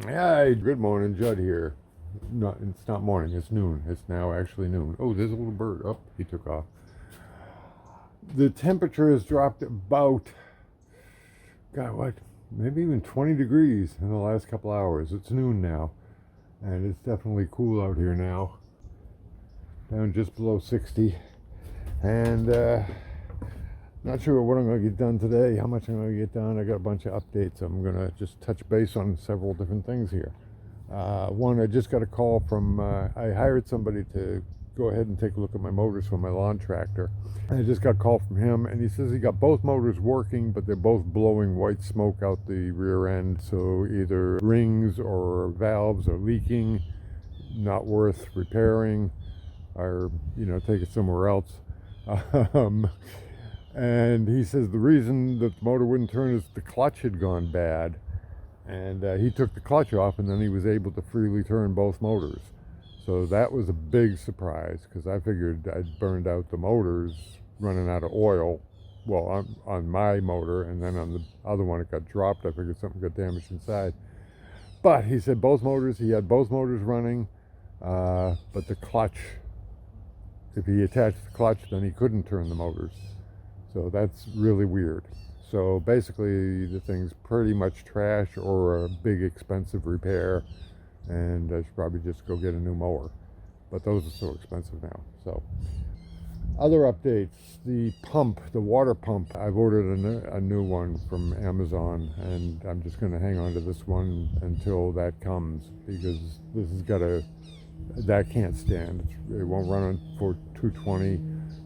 Hi, good morning, Judd here. No, it's not morning, it's noon. It's now actually noon. Oh, there's a little bird. Oh, he took off. The temperature has dropped about, God, what? Maybe even 20 degrees in the last couple hours. It's noon now, and it's definitely cool out here now. Down just below 60. And not sure what I'm going to get done today, how much I'm going to get done. I got a bunch of updates. I'm going to just touch base on several different things here. One, I just got a call from, I hired somebody to go ahead and take a look at my motors for my lawn tractor. I just got a call from him, and he says he got both motors working, but they're both blowing white smoke out the rear end. So either rings or valves are leaking, not worth repairing, or, take it somewhere else. And he says the reason that the motor wouldn't turn is the clutch had gone bad. And he took the clutch off, and then he was able to freely turn both motors. So that was a big surprise, because I figured I'd burned out the motors running out of oil. Well, on my motor, and then on the other one it got dropped. I figured something got damaged inside. But he said he had both motors running, but the clutch, if he attached the clutch, then he couldn't turn the motors. So that's really weird. So basically the thing's pretty much trash or a big expensive repair, and I should probably just go get a new mower. But those are so expensive now. So other updates, the water pump, I've ordered a new one from Amazon, and I'm just going to hang on to this one until that comes, because that can't stand. It won't run on for 220,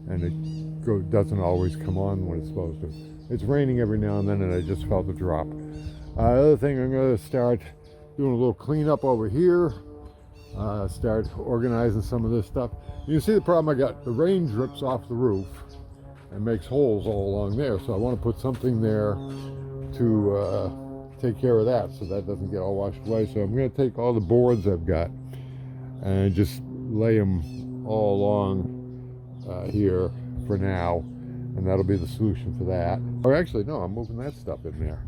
and it doesn't always come on when it's supposed to. It's raining every now and then, and I just felt a drop. The other thing, I'm going to start doing a little cleanup over here. Start organizing some of this stuff. You see the problem I got? The rain drips off the roof and makes holes all along there. So I want to put something there to take care of that, so that doesn't get all washed away. So I'm going to take all the boards I've got and just lay them all along here for now, and that'll be the solution for that. Or actually, no, I'm moving that stuff in there.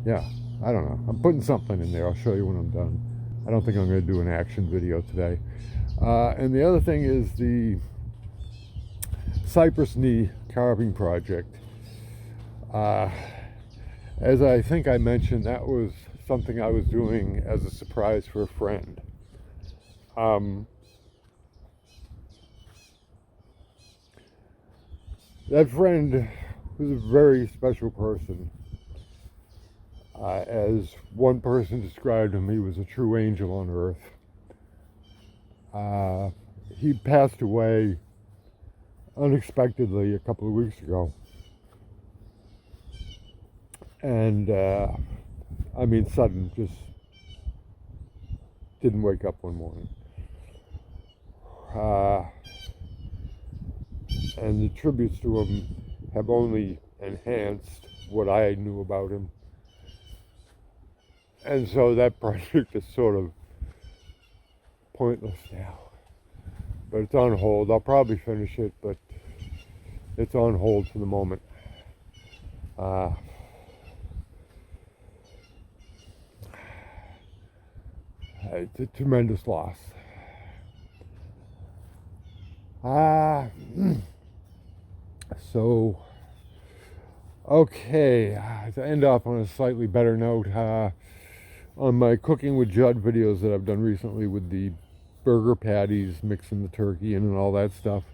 Yeah, I don't know. I'm putting something in there. I'll show you when I'm done. I don't think I'm going to do an action video today. And the other thing is the cypress knee carving project. As I think I mentioned, that was something I was doing as a surprise for a friend. That friend was a very special person. As one person described him, he was a true angel on earth. He passed away unexpectedly a couple of weeks ago. And, sudden, just didn't wake up one morning. And the tributes to him have only enhanced what I knew about him. And so that project is sort of pointless now. But it's on hold. I'll probably finish it, but it's on hold for the moment. It's a tremendous loss. So, okay, to end off on a slightly better note, on my Cooking with Judd videos that I've done recently with the burger patties, mixing the turkey in and all that stuff,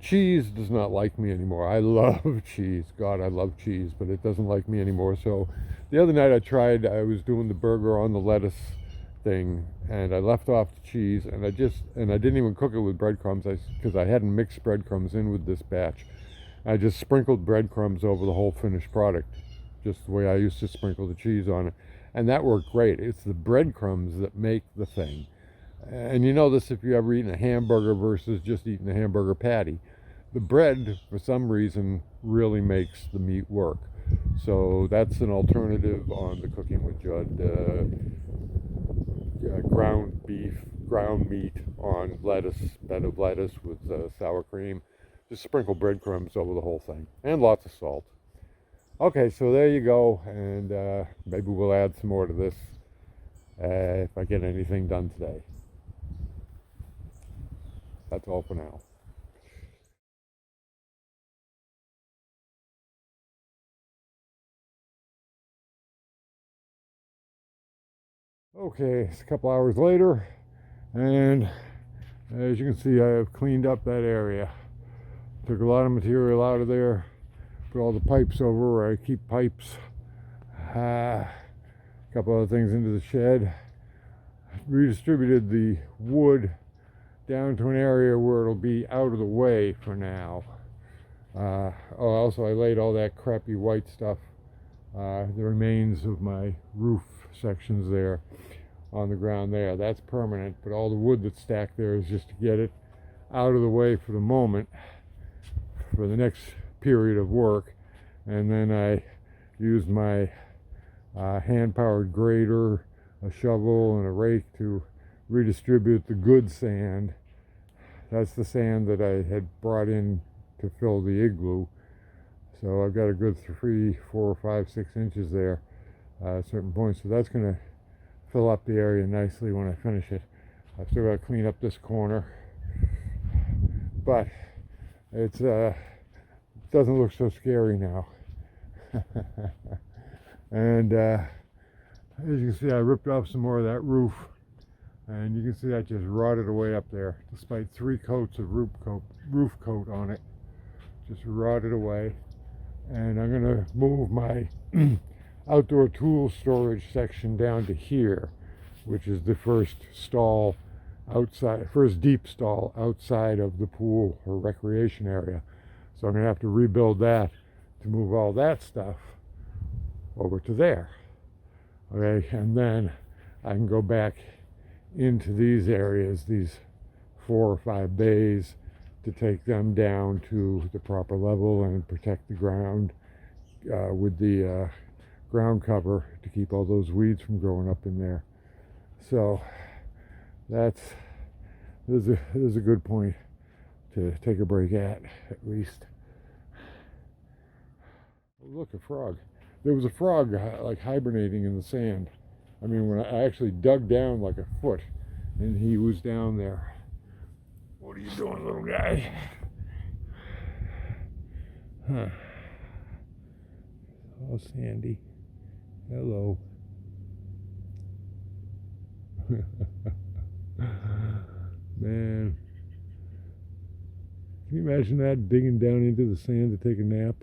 cheese does not like me anymore. I love cheese. God, I love cheese, but it doesn't like me anymore. So the other night I was doing the burger on the lettuce thing, and I left off the cheese, and I didn't even cook it with breadcrumbs, because I hadn't mixed breadcrumbs in with this batch. I just sprinkled breadcrumbs over the whole finished product, just the way I used to sprinkle the cheese on it, and that worked great. It's the breadcrumbs that make the thing. And you know this if you ever eaten a hamburger versus just eating a hamburger patty. The bread, for some reason, really makes the meat work. So that's an alternative on the Cooking with Judd. Ground meat on bed of lettuce with sour cream. Just sprinkle breadcrumbs over the whole thing, and lots of salt. Okay, so there you go, and maybe we'll add some more to this if I get anything done today. That's all for now. Okay, it's a couple hours later, and as you can see, I've cleaned up that area. Took a lot of material out of there, put all the pipes over where I keep pipes, a couple other things into the shed, redistributed the wood down to an area where it'll be out of the way for now. Also, I laid all that crappy white stuff, the remains of my roof sections there, on the ground there. That's permanent, but all the wood that's stacked there is just to get it out of the way for the moment, for the next period of work. And then I used my hand-powered grader, a shovel, and a rake to redistribute the good sand. That's the sand that I had brought in to fill the igloo. So I've got a good 3, 4, 5, 6 inches there at certain points. So that's going to fill up the area nicely when I finish it. I've still got to clean up this corner, but it doesn't look so scary now. And as you can see, I ripped off some more of that roof, and you can see that just rotted away up there, despite 3 coats of roof coat on it. Just rotted away. And I'm going to move my outdoor tool storage section down to here, which is the first stall outside, first deep stall outside of the pool or recreation area. So I'm going to have to rebuild that to move all that stuff over to there. Okay, and then I can go back into these areas, these 4 or 5 bays, to take them down to the proper level and protect the ground with the ground cover to keep all those weeds from growing up in there. So this is a good point to take a break at least. Oh, look, a frog. There was a frog like hibernating in the sand. I mean, when I actually dug down like a foot, and he was down there. What are you doing, little guy? Huh. Oh, Sandy. Hello. Man. Can you imagine that, digging down into the sand to take a nap?